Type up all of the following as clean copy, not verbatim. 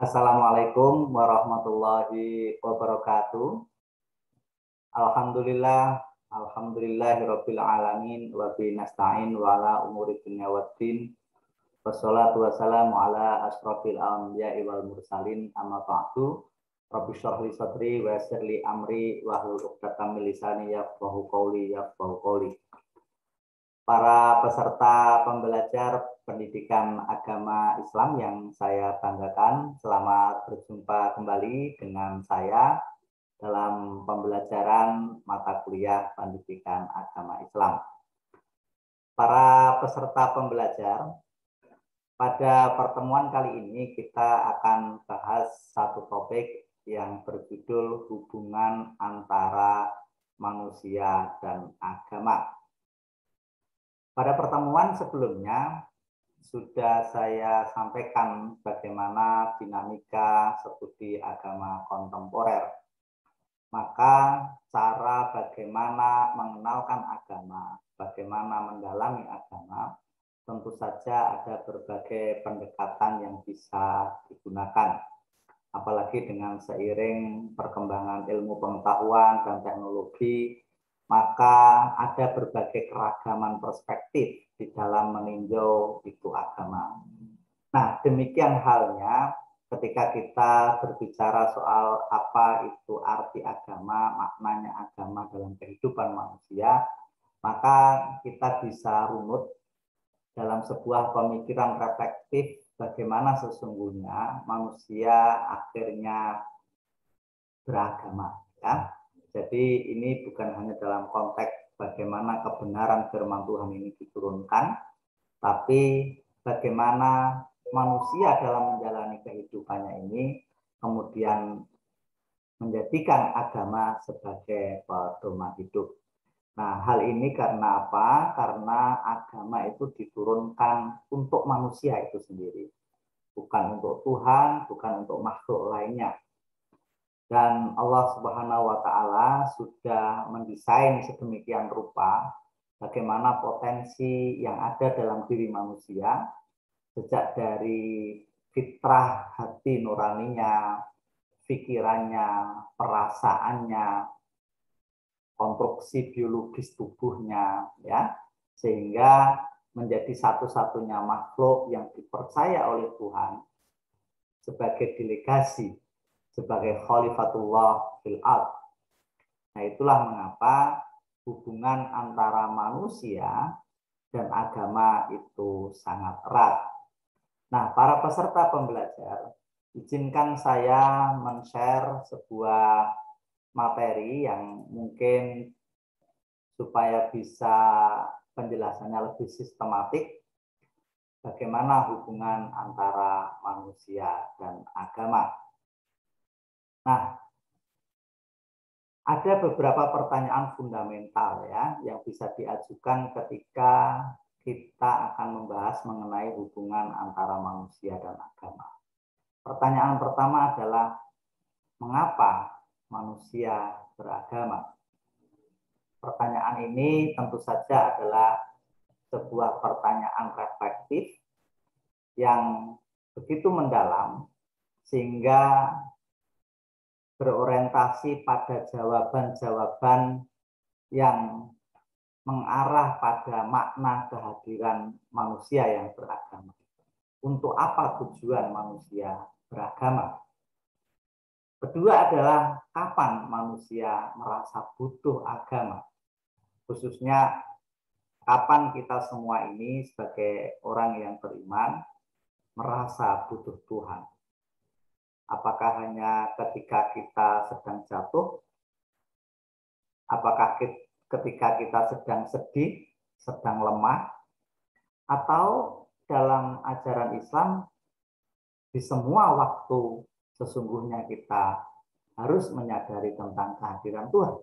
Assalamualaikum warahmatullahi wabarakatuh. Alhamdulillah, alhamdulillahirabbil alamin wa bi nasta'in wa ala umuri dunya waddin. Wassalatu wassalamu ala asrofil anbiya'i wal mursalin amma ba'du. Rabbi shrah li sadri wa yassir li amri wahlul 'uqdatam min lisani yafqahu qawli. Para peserta pembelajar pendidikan agama Islam yang saya banggakan, selamat berjumpa kembali dengan saya dalam pembelajaran mata kuliah pendidikan agama Islam. Para peserta pembelajar, pada pertemuan kali ini kita akan bahas satu topik yang berjudul hubungan antara manusia dan agama. Pada pertemuan sebelumnya sudah saya sampaikan bagaimana dinamika studi agama kontemporer. Maka cara bagaimana mengenalkan agama, bagaimana mendalami agama, tentu saja ada berbagai pendekatan yang bisa digunakan. Apalagi dengan seiring perkembangan ilmu pengetahuan dan teknologi, maka ada berbagai keragaman perspektif di dalam meninjau itu agama. Nah, demikian halnya ketika kita berbicara soal apa itu arti agama, maknanya agama dalam kehidupan manusia, maka kita bisa runut dalam sebuah pemikiran reflektif bagaimana sesungguhnya manusia akhirnya beragama, ya. Jadi ini bukan hanya dalam konteks bagaimana kebenaran firman Tuhan ini diturunkan, tapi bagaimana manusia dalam menjalani kehidupannya ini kemudian menjadikan agama sebagai pedoman hidup. Nah, hal ini karena apa? Karena agama itu diturunkan untuk manusia itu sendiri. Bukan untuk Tuhan, bukan untuk makhluk lainnya. Dan Allah Subhanahu wa Ta'ala sudah mendesain sedemikian rupa bagaimana potensi yang ada dalam diri manusia, sejak dari fitrah hati nuraninya, pikirannya, perasaannya, konstruksi biologis tubuhnya, ya, sehingga menjadi satu-satunya makhluk yang dipercaya oleh Tuhan sebagai delegasi, sebagai khalifatullah fil ard. Nah, itulah mengapa hubungan antara manusia dan agama itu sangat erat. Nah, para peserta pembelajar, izinkan saya men-share sebuah materi yang mungkin supaya bisa penjelasannya lebih sistematik, bagaimana hubungan antara manusia dan agama. Nah, ada beberapa pertanyaan fundamental ya yang bisa diajukan ketika kita akan membahas mengenai hubungan antara manusia dan agama. Pertanyaan pertama adalah mengapa manusia beragama? Pertanyaan ini tentu saja adalah sebuah pertanyaan reflektif yang begitu mendalam sehingga berorientasi pada jawaban-jawaban yang mengarah pada makna kehadiran manusia yang beragama. Untuk apa tujuan manusia beragama? Kedua adalah kapan manusia merasa butuh agama? Khususnya kapan kita semua ini sebagai orang yang beriman merasa butuh Tuhan. Apakah hanya ketika kita sedang jatuh? Apakah ketika kita sedang sedih, sedang lemah? Atau dalam ajaran Islam, di semua waktu sesungguhnya kita harus menyadari tentang kehadiran Tuhan?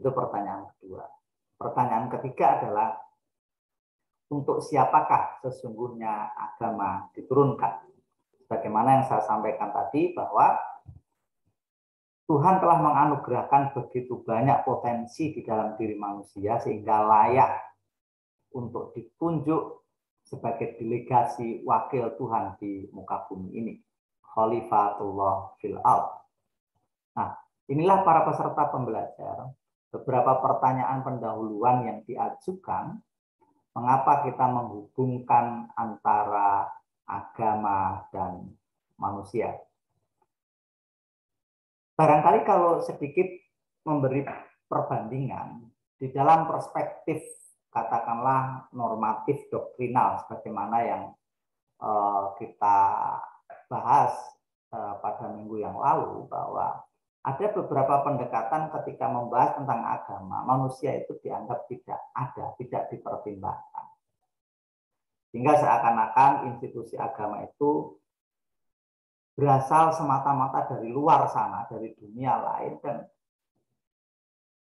Itu pertanyaan kedua. Pertanyaan ketiga adalah, untuk siapakah sesungguhnya agama diturunkan? Bagaimana yang saya sampaikan tadi, bahwa Tuhan telah menganugerahkan begitu banyak potensi di dalam diri manusia sehingga layak untuk ditunjuk sebagai delegasi wakil Tuhan di muka bumi ini. khalifatullah fil ard. Nah, inilah para peserta pembelajar, beberapa pertanyaan pendahuluan yang diajukan, mengapa kita menghubungkan antara agama dan manusia. Barangkali kalau sedikit memberi perbandingan, di dalam perspektif katakanlah normatif doktrinal, sebagaimana yang kita bahas pada minggu yang lalu, bahwa ada beberapa pendekatan ketika membahas tentang agama, manusia itu dianggap tidak ada, tidak dipertimbangkan. Sehingga seakan-akan institusi agama itu berasal semata-mata dari luar sana, dari dunia lain, dan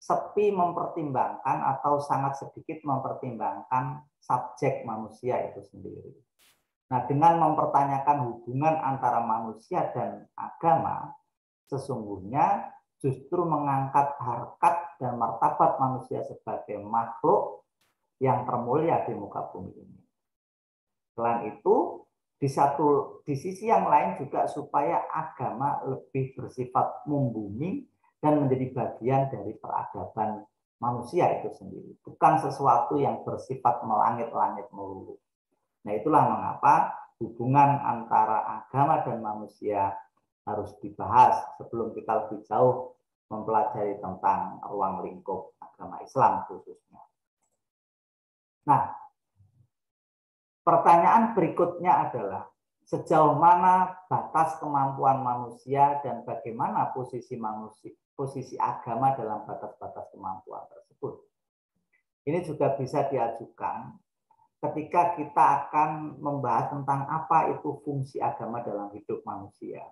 sepi mempertimbangkan atau sangat sedikit mempertimbangkan subjek manusia itu sendiri. Nah, dengan mempertanyakan hubungan antara manusia dan agama, sesungguhnya justru mengangkat harkat dan martabat manusia sebagai makhluk yang termulia di muka bumi ini. Selain itu, di sisi yang lain juga supaya agama lebih bersifat membumi dan menjadi bagian dari peradaban manusia itu sendiri. Bukan sesuatu yang bersifat melangit-langit melulu. Nah, itulah mengapa hubungan antara agama dan manusia harus dibahas sebelum kita lebih jauh mempelajari tentang ruang lingkup agama Islam khususnya. Nah, pertanyaan berikutnya adalah sejauh mana batas kemampuan manusia dan bagaimana posisi agama dalam batas-batas kemampuan tersebut. Ini juga bisa diajukan ketika kita akan membahas tentang apa itu fungsi agama dalam hidup manusia.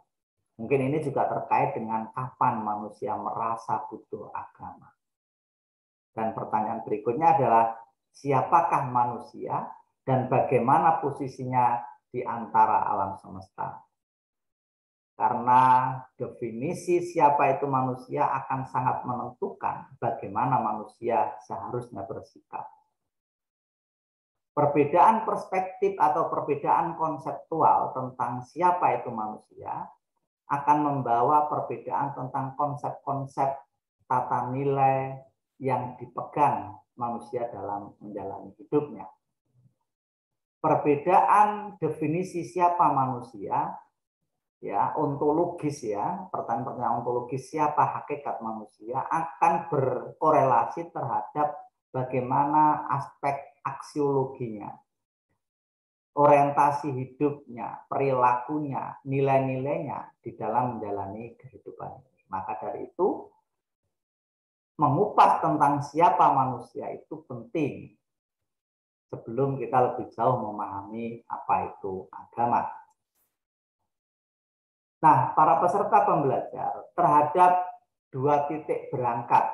Mungkin ini juga terkait dengan kapan manusia merasa butuh agama. Dan pertanyaan berikutnya adalah siapakah manusia dan bagaimana posisinya di antara alam semesta. Karena definisi siapa itu manusia akan sangat menentukan bagaimana manusia seharusnya bersikap. Perbedaan perspektif atau perbedaan konseptual tentang siapa itu manusia akan membawa perbedaan tentang konsep-konsep tata nilai yang dipegang manusia dalam menjalani hidupnya. Perbedaan definisi siapa manusia, ya, ontologis ya, pertanyaan ontologis siapa hakikat manusia akan berkorelasi terhadap bagaimana aspek aksiologinya, orientasi hidupnya, perilakunya, nilai-nilainya di dalam menjalani kehidupan ini. Maka dari itu, mengupas tentang siapa manusia itu penting sebelum kita lebih jauh memahami apa itu agama. Nah, para peserta pembelajar terhadap dua titik berangkat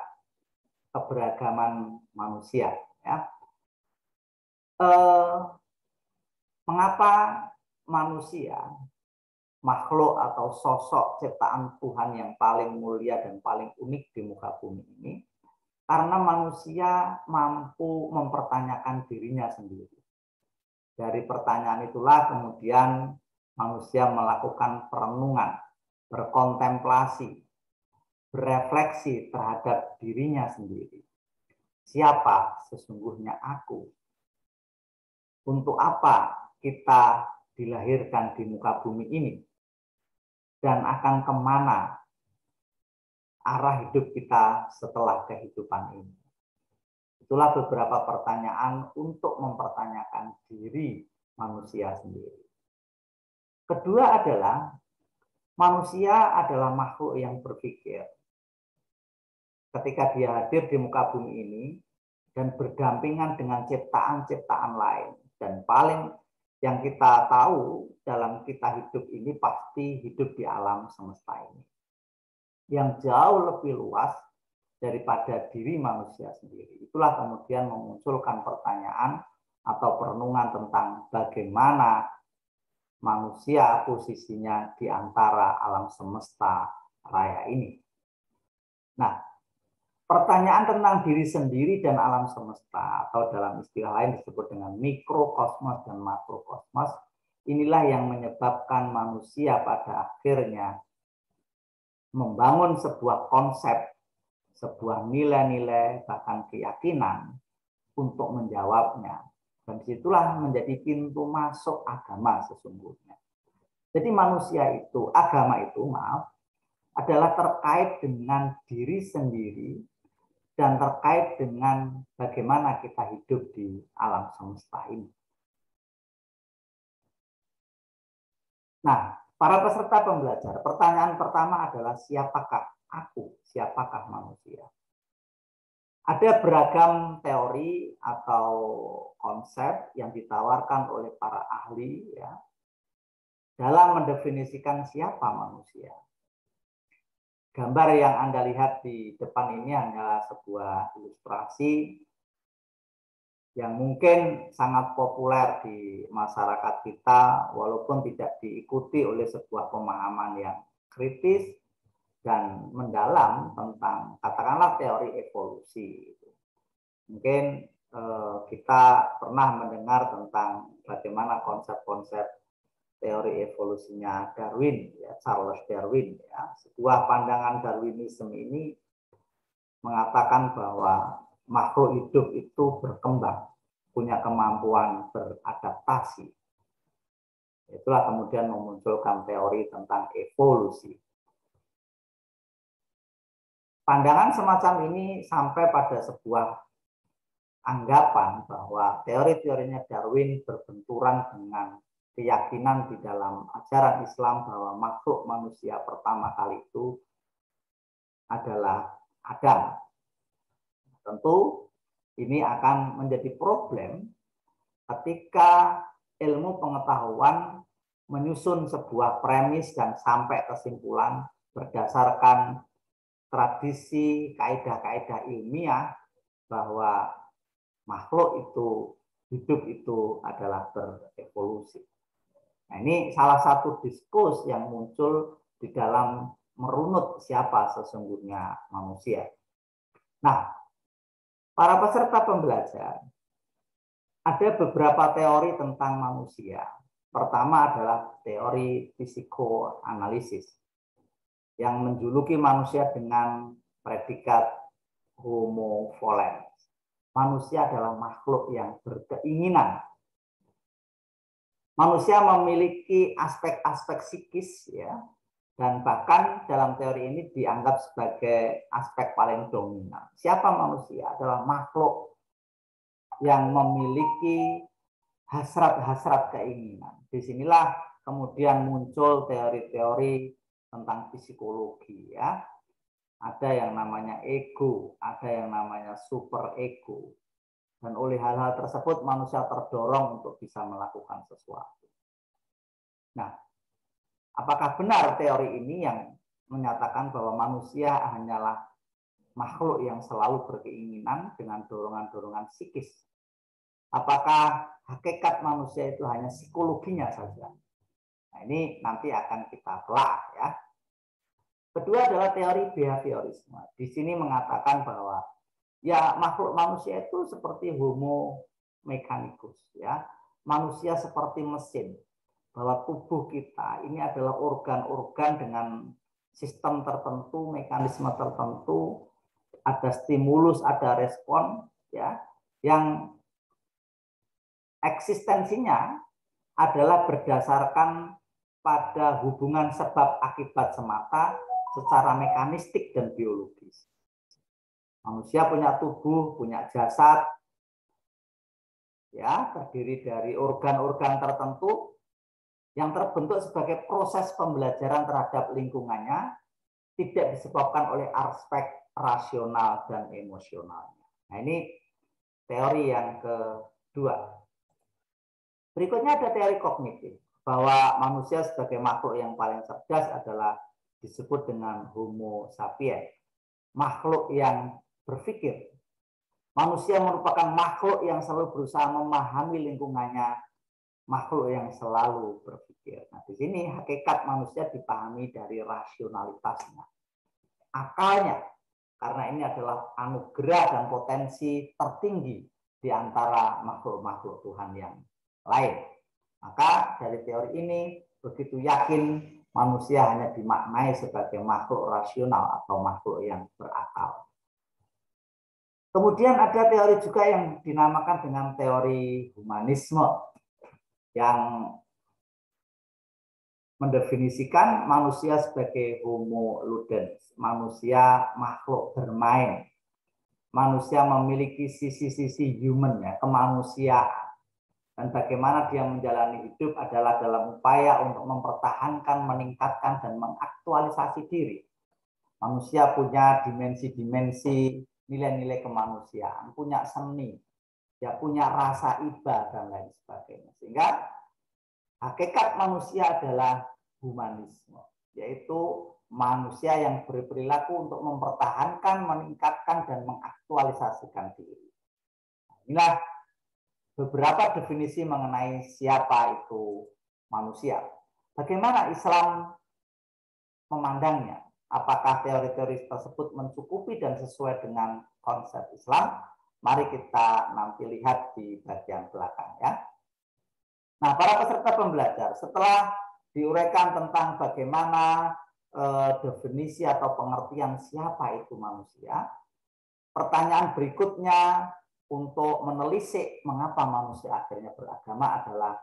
keberagaman manusia. Ya. Mengapa manusia, makhluk atau sosok ciptaan Tuhan yang paling mulia dan paling unik di muka bumi ini? Karena manusia mampu mempertanyakan dirinya sendiri. Dari pertanyaan itulah kemudian manusia melakukan perenungan, berkontemplasi, berefleksi terhadap dirinya sendiri. Siapa sesungguhnya aku? Untuk apa kita dilahirkan di muka bumi ini? Dan akan kemana arah hidup kita setelah kehidupan ini? Itulah beberapa pertanyaan untuk mempertanyakan diri manusia sendiri. Kedua adalah manusia adalah makhluk yang berpikir. Ketika dia hadir di muka bumi ini dan berdampingan dengan ciptaan-ciptaan lain. Dan paling yang kita tahu dalam kita hidup ini pasti hidup di alam semesta ini. Yang jauh lebih luas daripada diri manusia sendiri. Itulah kemudian memunculkan pertanyaan atau perenungan tentang bagaimana manusia posisinya di antara alam semesta raya ini. Nah, pertanyaan tentang diri sendiri dan alam semesta atau dalam istilah lain disebut dengan mikrokosmos dan makrokosmos inilah yang menyebabkan manusia pada akhirnya membangun sebuah konsep, sebuah nilai-nilai, bahkan keyakinan untuk menjawabnya. Dan disitulah menjadi pintu masuk agama sesungguhnya. Jadi manusia itu, agama itu, adalah terkait dengan diri sendiri dan terkait dengan bagaimana kita hidup di alam semesta ini. Nah, para peserta pembelajar, pertanyaan pertama adalah siapakah aku? Siapakah manusia? Ada beragam teori atau konsep yang ditawarkan oleh para ahli ya, dalam mendefinisikan siapa manusia. Gambar yang Anda lihat di depan ini hanyalah sebuah ilustrasi yang mungkin sangat populer di masyarakat kita, walaupun tidak diikuti oleh sebuah pemahaman yang kritis dan mendalam tentang katakanlah teori evolusi. Mungkin kita pernah mendengar tentang bagaimana konsep-konsep teori evolusinya Darwin, ya, Charles Darwin. Ya. Sebuah pandangan Darwinisme ini mengatakan bahwa makhluk hidup itu berkembang, punya kemampuan beradaptasi. Itulah kemudian memunculkan teori tentang evolusi. Pandangan semacam ini sampai pada sebuah anggapan bahwa teori-teorinya Darwin berbenturan dengan keyakinan di dalam ajaran Islam bahwa makhluk manusia pertama kali itu adalah Adam. Tentu ini akan menjadi problem ketika ilmu pengetahuan menyusun sebuah premis dan sampai kesimpulan berdasarkan tradisi kaidah-kaidah ilmiah bahwa makhluk itu, hidup itu adalah berevolusi. Nah, ini salah satu diskus yang muncul di dalam merunut siapa sesungguhnya manusia. Nah, para peserta pembelajar, ada beberapa teori tentang manusia. Pertama adalah teori psikoanalisis yang menjuluki manusia dengan predikat homo volens. Manusia adalah makhluk yang berkeinginan. Manusia memiliki aspek-aspek psikis, ya, dan bahkan dalam teori ini dianggap sebagai aspek paling dominan. Siapa manusia? Adalah makhluk yang memiliki hasrat-hasrat keinginan. Disinilah kemudian muncul teori-teori tentang psikologi, ya. Ada yang namanya ego, ada yang namanya super ego. Dan oleh hal-hal tersebut manusia terdorong untuk bisa melakukan sesuatu. Nah, apakah benar teori ini yang menyatakan bahwa manusia hanyalah makhluk yang selalu berkeinginan dengan dorongan-dorongan psikis? Apakah hakikat manusia itu hanya psikologinya saja? Nah, ini nanti akan kita telah, ya. Kedua adalah teori behaviorisme. Di sini mengatakan bahwa ya makhluk manusia itu seperti homo mechanicus, ya. Manusia seperti mesin. Bahwa tubuh kita ini adalah organ-organ dengan sistem tertentu, mekanisme tertentu, ada stimulus, ada respon, ya, yang eksistensinya adalah berdasarkan pada hubungan sebab akibat semata secara mekanistik dan biologis. Manusia punya tubuh, punya jasad, ya, terdiri dari organ-organ tertentu yang terbentuk sebagai proses pembelajaran terhadap lingkungannya, tidak disebabkan oleh aspek rasional dan emosionalnya. Nah, ini teori yang kedua. Berikutnya ada teori kognitif, bahwa manusia sebagai makhluk yang paling cerdas adalah disebut dengan homo sapiens, makhluk yang berpikir. Manusia merupakan makhluk yang selalu berusaha memahami lingkungannya, makhluk yang selalu berpikir. Nah, di sini hakikat manusia dipahami dari rasionalitasnya, akalnya, karena ini adalah anugerah dan potensi tertinggi di antara makhluk-makhluk Tuhan yang lain. Maka dari teori ini begitu yakin manusia hanya dimaknai sebagai makhluk rasional atau makhluk yang berakal. Kemudian ada teori juga yang dinamakan dengan teori humanisme yang mendefinisikan manusia sebagai homo ludens, manusia makhluk bermain. Manusia memiliki sisi-sisi human, ya, kemanusiaan. Dan bagaimana dia menjalani hidup adalah dalam upaya untuk mempertahankan, meningkatkan, dan mengaktualisasi diri. Manusia punya dimensi-dimensi nilai-nilai kemanusiaan, punya seni, ya, punya rasa iba, dan lain sebagainya. Sehingga hakikat manusia adalah humanisme, yaitu manusia yang berperilaku untuk mempertahankan, meningkatkan, dan mengaktualisasikan diri. Inilah beberapa definisi mengenai siapa itu manusia. Bagaimana Islam memandangnya? Apakah teori-teori tersebut mencukupi dan sesuai dengan konsep Islam? Mari kita nanti lihat di bagian belakang, ya. Nah, para peserta pembelajar, setelah diuraikan tentang bagaimana definisi atau pengertian siapa itu manusia, pertanyaan berikutnya untuk menelisik mengapa manusia akhirnya beragama adalah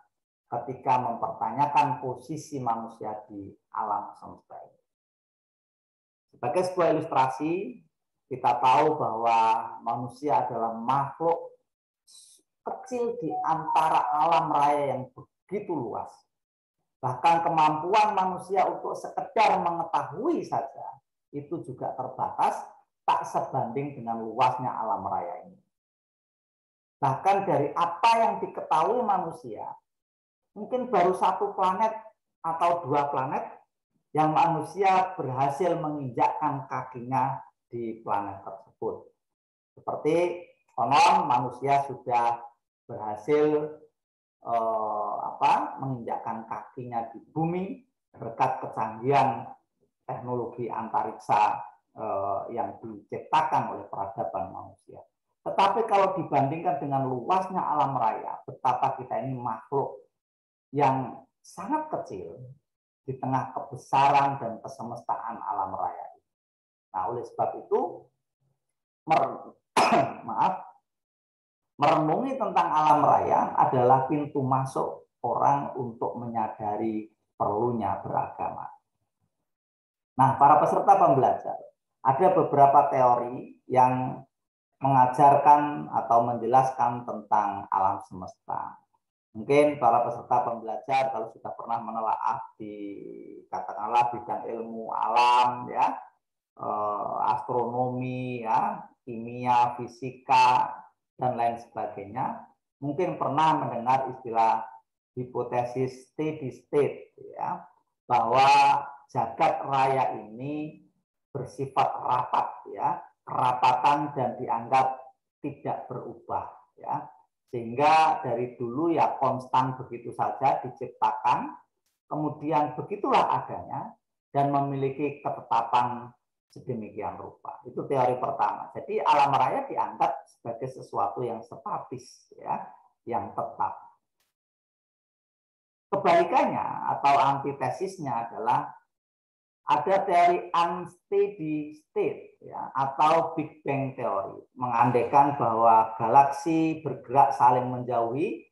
ketika mempertanyakan posisi manusia di alam semesta ini. Sebagai sebuah ilustrasi, kita tahu bahwa manusia adalah makhluk kecil di antara alam raya yang begitu luas. Bahkan kemampuan manusia untuk sekedar mengetahui saja itu juga terbatas, tak sebanding dengan luasnya alam raya ini. Bahkan dari apa yang diketahui manusia, mungkin baru satu planet atau dua planet yang manusia berhasil menginjakkan kakinya di planet tersebut. Seperti konon manusia sudah berhasil menginjakkan kakinya di bumi berkat kecanggihan teknologi antariksa yang diciptakan oleh peradaban manusia. Tetapi kalau dibandingkan dengan luasnya alam raya, betapa kita ini makhluk yang sangat kecil di tengah kebesaran dan kesemestaan alam raya. Nah, oleh sebab itu, merenungi tentang alam raya adalah pintu masuk orang untuk menyadari perlunya beragama. Nah, para peserta pembelajar, ada beberapa teori yang mengajarkan atau menjelaskan tentang alam semesta. Mungkin para peserta pembelajar kalau sudah pernah menelaah di katakanlah bidang ilmu alam, ya, astronomi, ya, kimia, fisika, dan lain sebagainya, mungkin pernah mendengar istilah hipotesis steady state, ya, bahwa jagat raya ini bersifat rapat, ya, kerapatan dan dianggap tidak berubah, ya, sehingga dari dulu ya konstan begitu saja diciptakan, kemudian begitulah adanya dan memiliki ketetapan sedemikian rupa. Itu teori pertama. Jadi alam raya dianggap sebagai sesuatu yang statis, ya, yang tetap. Kebalikannya atau antitesisnya adalah ada teori unsteady state, ya, atau Big Bang teori, mengandaikan bahwa galaksi bergerak saling menjauhi,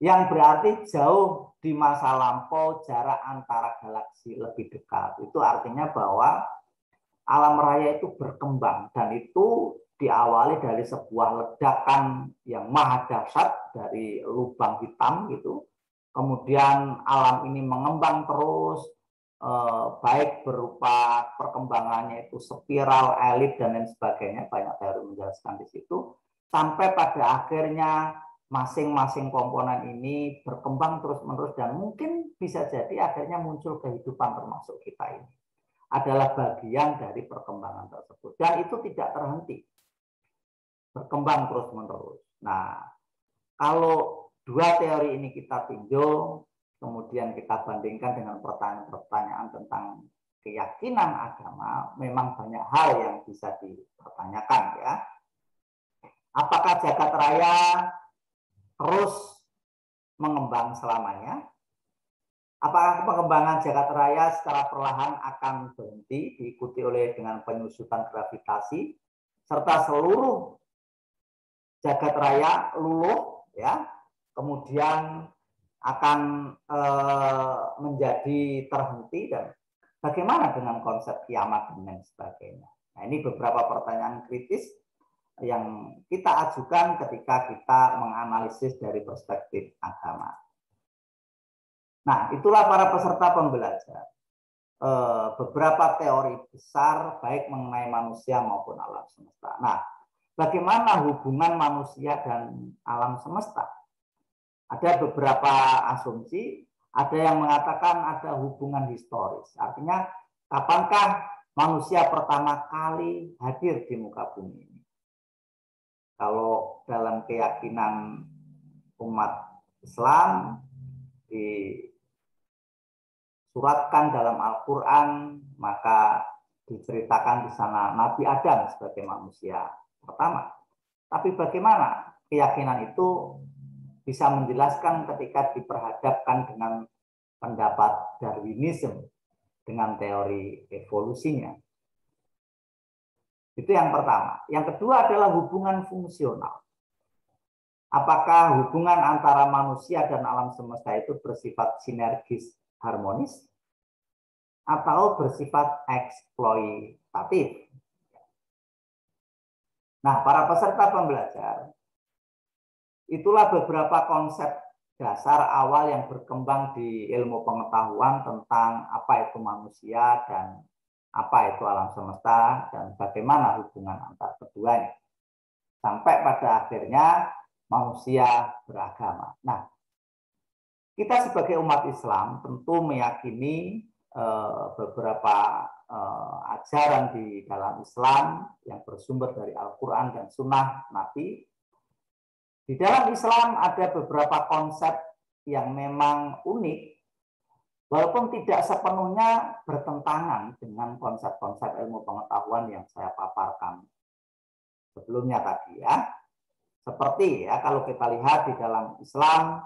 yang berarti jauh di masa lampau jarak antara galaksi lebih dekat. Itu artinya bahwa alam raya itu berkembang dan itu diawali dari sebuah ledakan yang maha dahsyat dari lubang hitam gitu. Kemudian alam ini mengembang terus, baik berupa perkembangannya itu spiral, elit, dan lain sebagainya, banyak teori menjelaskan di situ, sampai pada akhirnya masing-masing komponen ini berkembang terus-menerus dan mungkin bisa jadi akhirnya muncul kehidupan termasuk kita ini adalah bagian dari perkembangan tersebut dan itu tidak terhenti, berkembang terus-menerus. Nah, kalau dua teori ini kita tinjau, kemudian kita bandingkan dengan pertanyaan-pertanyaan tentang keyakinan agama, memang banyak hal yang bisa dipertanyakan, ya. Apakah jagat raya terus mengembang selamanya? Apakah pengembangan jagat raya secara perlahan akan berhenti diikuti oleh dengan penyusutan gravitasi serta seluruh jagat raya luluh ya, kemudian akan menjadi terhenti, dan bagaimana dengan konsep kiamat dan lain sebagainya. Nah, ini beberapa pertanyaan kritis yang kita ajukan ketika kita menganalisis dari perspektif agama. Nah, itulah para peserta pembelajar. Beberapa teori besar baik mengenai manusia maupun alam semesta. Nah, bagaimana hubungan manusia dan alam semesta? Ada beberapa asumsi, ada yang mengatakan ada hubungan historis. Artinya, kapankah manusia pertama kali hadir di muka bumi ini? Kalau dalam keyakinan umat Islam, disuratkan dalam Al-Quran, maka diceritakan di sana Nabi Adam sebagai manusia pertama. Tapi bagaimana keyakinan itu bisa menjelaskan ketika diperhadapkan dengan pendapat Darwinisme dengan teori evolusinya? Itu yang pertama. Yang kedua adalah hubungan fungsional. Apakah hubungan antara manusia dan alam semesta itu bersifat sinergis harmonis atau bersifat eksploitatif? Nah, para peserta pembelajar, itulah beberapa konsep dasar awal yang berkembang di ilmu pengetahuan tentang apa itu manusia dan apa itu alam semesta dan bagaimana hubungan antar keduanya. Sampai pada akhirnya manusia beragama. Nah, kita sebagai umat Islam tentu meyakini beberapa ajaran di dalam Islam yang bersumber dari Al-Quran dan Sunnah Nabi. Di dalam Islam ada beberapa konsep yang memang unik, walaupun tidak sepenuhnya bertentangan dengan konsep-konsep ilmu pengetahuan yang saya paparkan sebelumnya tadi ya. Seperti ya, kalau kita lihat di dalam Islam,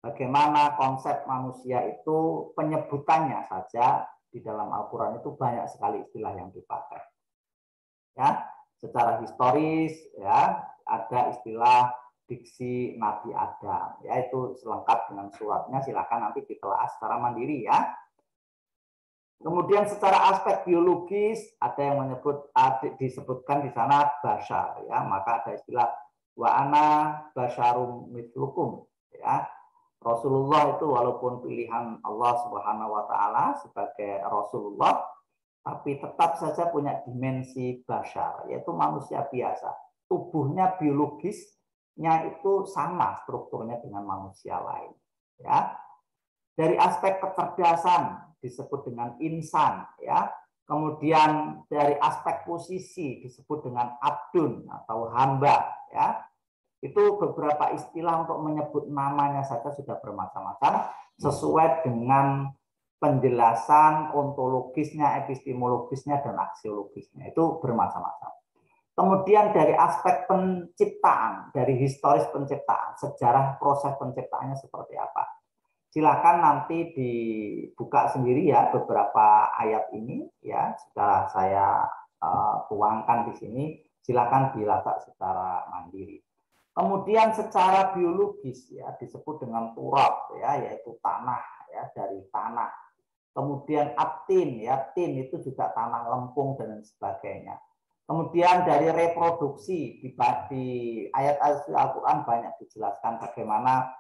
bagaimana konsep manusia itu penyebutannya saja di dalam Al-Quran itu banyak sekali istilah yang dipakai. Ya, secara historis ya ada istilah diksi Nabi Adam, yaitu selengkap dengan suratnya, silakan nanti ditelaah secara mandiri ya. Kemudian secara aspek biologis ada yang disebutkan di sana bashar ya, maka ada istilah wa ana basyarum mithlukum ya. Rasulullah itu walaupun pilihan Allah Subhanahu wa taala sebagai Rasulullah, tapi tetap saja punya dimensi bashar, yaitu manusia biasa. Tubuhnya biologisnya itu sama strukturnya dengan manusia lain ya. Dari aspek kecerdasan disebut dengan insan ya. Kemudian dari aspek posisi disebut dengan abdun atau hamba ya. Itu beberapa istilah untuk menyebut namanya saja sudah bermacam-macam sesuai dengan penjelasan ontologisnya, epistemologisnya dan aksiologisnya. Itu bermacam-macam. Kemudian dari aspek penciptaan, dari historis penciptaan, sejarah proses penciptaannya seperti apa. Silakan nanti dibuka sendiri ya beberapa ayat ini ya, sudah saya tuangkan di sini, silakan dilacak secara mandiri. Kemudian secara biologis ya disebut dengan turab ya, yaitu tanah ya, dari tanah. Kemudian atin ya, tin itu juga tanah lempung dan sebagainya. Kemudian dari reproduksi di ayat-ayat Al-Quran banyak dijelaskan bagaimana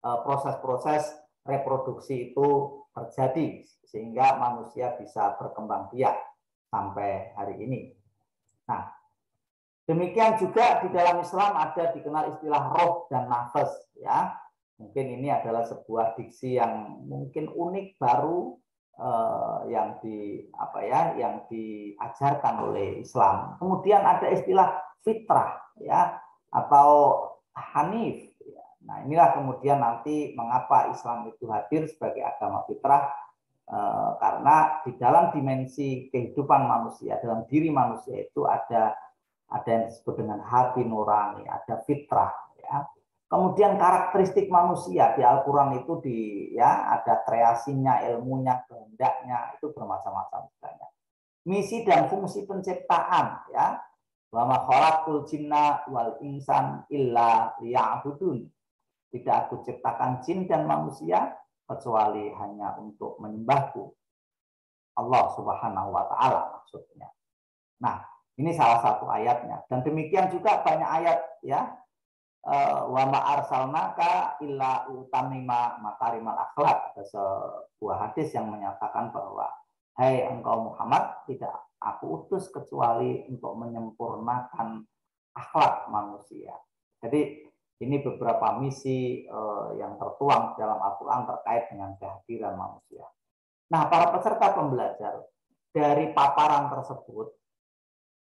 proses-proses reproduksi itu terjadi sehingga manusia bisa berkembang biak sampai hari ini. Nah, demikian juga di dalam Islam ada dikenal istilah roh dan nafas ya. Mungkin ini adalah sebuah diksi yang mungkin unik baru yang diajarkan oleh Islam. Kemudian ada istilah fitrah ya atau hanif. Nah, inilah kemudian nanti mengapa Islam itu hadir sebagai agama fitrah, karena di dalam dimensi kehidupan manusia, dalam diri manusia itu ada yang disebut dengan hati nurani, ada fitrah ya. Kemudian karakteristik manusia di Al-Quran itu ada kreasinya, ilmunya, kehendaknya, itu bermacam-macam sebenarnya. Misi dan fungsi penciptaan, ya. Wa ma khalaqtul jinna wal insan illa liya'budun. Tidak aku ciptakan jin dan manusia kecuali hanya untuk menyembahku. Allah Subhanahu wa taala maksudnya. Nah, ini salah satu ayatnya. Dan demikian juga banyak ayat, ya. Wa ma arsalnaka illa utamima makarimal akhlak. Ada sebuah hadis yang menyatakan bahwa hai engkau Muhammad, tidak aku utus kecuali untuk menyempurnakan akhlak manusia. Jadi ini beberapa misi yang tertuang dalam Al-Quran terkait dengan kehadiran manusia. Nah, para peserta pembelajar, dari paparan tersebut,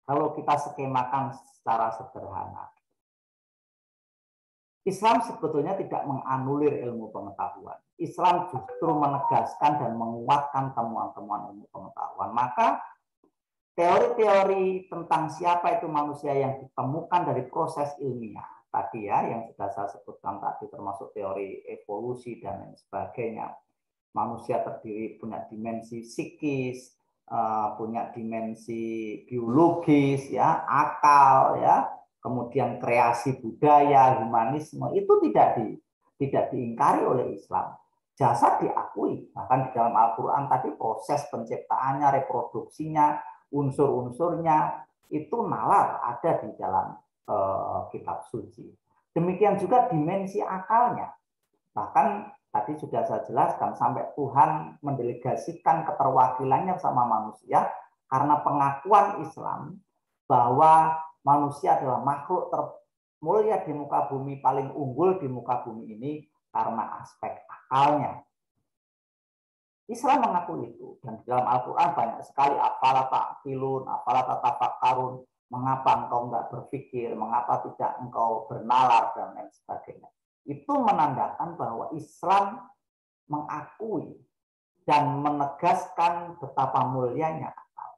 kalau kita skemakan secara sederhana, Islam sebetulnya tidak menganulir ilmu pengetahuan. Islam justru menegaskan dan menguatkan temuan-temuan ilmu pengetahuan. Maka teori-teori tentang siapa itu manusia yang ditemukan dari proses ilmiah tadi, ya, yang sudah saya sebutkan tadi, termasuk teori evolusi dan lain sebagainya. Manusia terdiri punya dimensi psikis, punya dimensi biologis, ya, akal, ya, kemudian kreasi budaya, humanisme, itu tidak diingkari oleh Islam. Jasad diakui, bahkan di dalam Al-Quran tadi proses penciptaannya, reproduksinya, unsur-unsurnya itu nalar ada di dalam kitab suci. Demikian juga dimensi akalnya. Bahkan tadi sudah saya jelaskan sampai Tuhan mendelegasikan keterwakilannya sama manusia karena pengakuan Islam bahwa manusia adalah makhluk termulia di muka bumi, paling unggul di muka bumi ini karena aspek akalnya. Islam mengaku itu, dan di dalam Al-Quran banyak sekali afala ta'qilun, afala tatafakkarun, mengapa engkau enggak berpikir, mengapa tidak engkau bernalar, dan lain sebagainya. Itu menandakan bahwa Islam mengakui dan menegaskan betapa mulianya akal.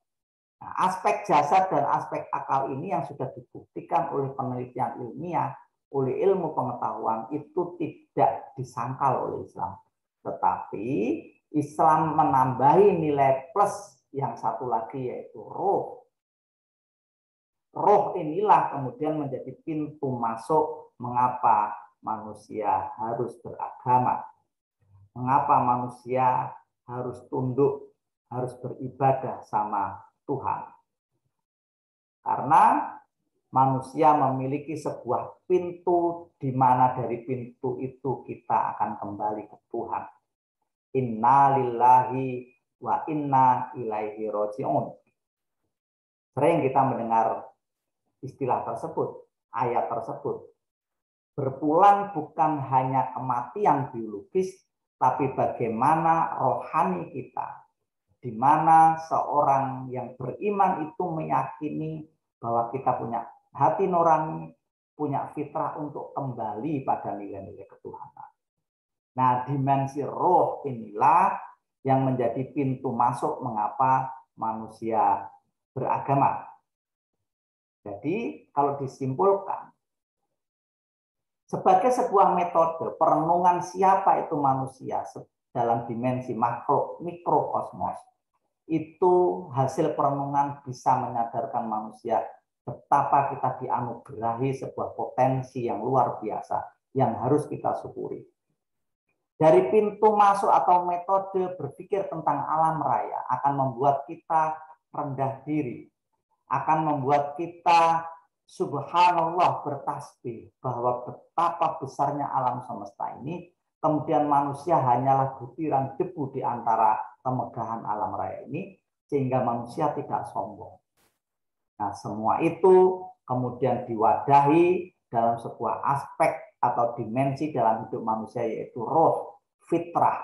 Nah, aspek jasad dan aspek akal ini yang sudah dibuktikan oleh penelitian ilmiah, oleh ilmu pengetahuan, itu tidak disangkal oleh Islam. Tetapi Islam menambahi nilai plus yang satu lagi, yaitu roh. Roh inilah kemudian menjadi pintu masuk mengapa manusia harus beragama, mengapa manusia harus tunduk, harus beribadah sama Tuhan. Karena manusia memiliki sebuah pintu di mana dari pintu itu kita akan kembali ke Tuhan. Inna lillahi wa inna ilaihi roji'un. Sering kita mendengar istilah tersebut, ayat tersebut. Berpulang bukan hanya kematian biologis, tapi bagaimana rohani kita, di mana seorang yang beriman itu meyakini bahwa kita punya hati nurani, punya fitrah untuk kembali pada nilai-nilai ketuhanan. Nah, dimensi roh inilah yang menjadi pintu masuk mengapa manusia beragama. Jadi, kalau disimpulkan, sebagai sebuah metode perenungan siapa itu manusia dalam dimensi makro mikrokosmos, itu hasil perenungan bisa menyadarkan manusia betapa kita dianugerahi sebuah potensi yang luar biasa yang harus kita syukuri. Dari pintu masuk atau metode berpikir tentang alam raya akan membuat kita rendah diri, akan membuat kita subhanallah bertasbih bahwa betapa besarnya alam semesta ini, kemudian manusia hanyalah butiran debu di antara kemegahan alam raya ini, sehingga manusia tidak sombong. Nah, semua itu kemudian diwadahi dalam sebuah aspek atau dimensi dalam hidup manusia, yaitu roh, fitrah.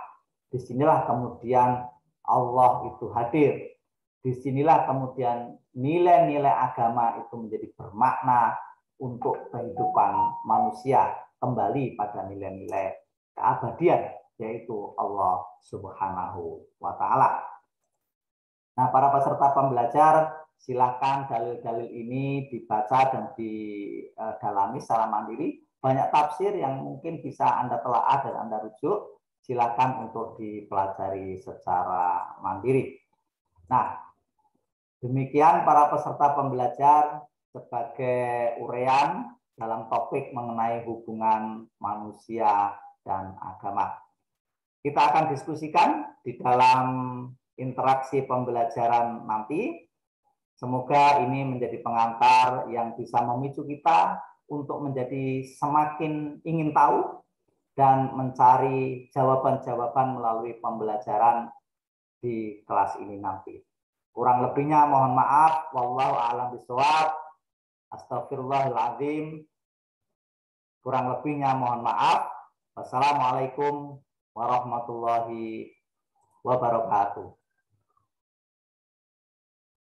Disinilah kemudian Allah itu hadir. Disinilah kemudian nilai-nilai agama itu menjadi bermakna untuk kehidupan manusia kembali pada nilai-nilai keabadian, yaitu Allah Subhanahu wa Ta'ala. Nah, para peserta pembelajar, silakan dalil-dalil ini dibaca dan didalami secara mandiri. banyak tafsir yang mungkin bisa Anda telaah dan Anda rujuk. Silakan untuk dipelajari secara mandiri. Nah, demikian para peserta pembelajar sebagai uraian dalam topik mengenai hubungan manusia dan agama. Kita akan diskusikan di dalam interaksi pembelajaran nanti. Semoga ini menjadi pengantar yang bisa memicu kita untuk menjadi semakin ingin tahu dan mencari jawaban-jawaban melalui pembelajaran di kelas ini nanti. Kurang lebihnya mohon maaf. Wallahu a'lam bishawab. Astagfirullahaladzim. Kurang lebihnya mohon maaf. Wassalamualaikum warahmatullahi wabarakatuh.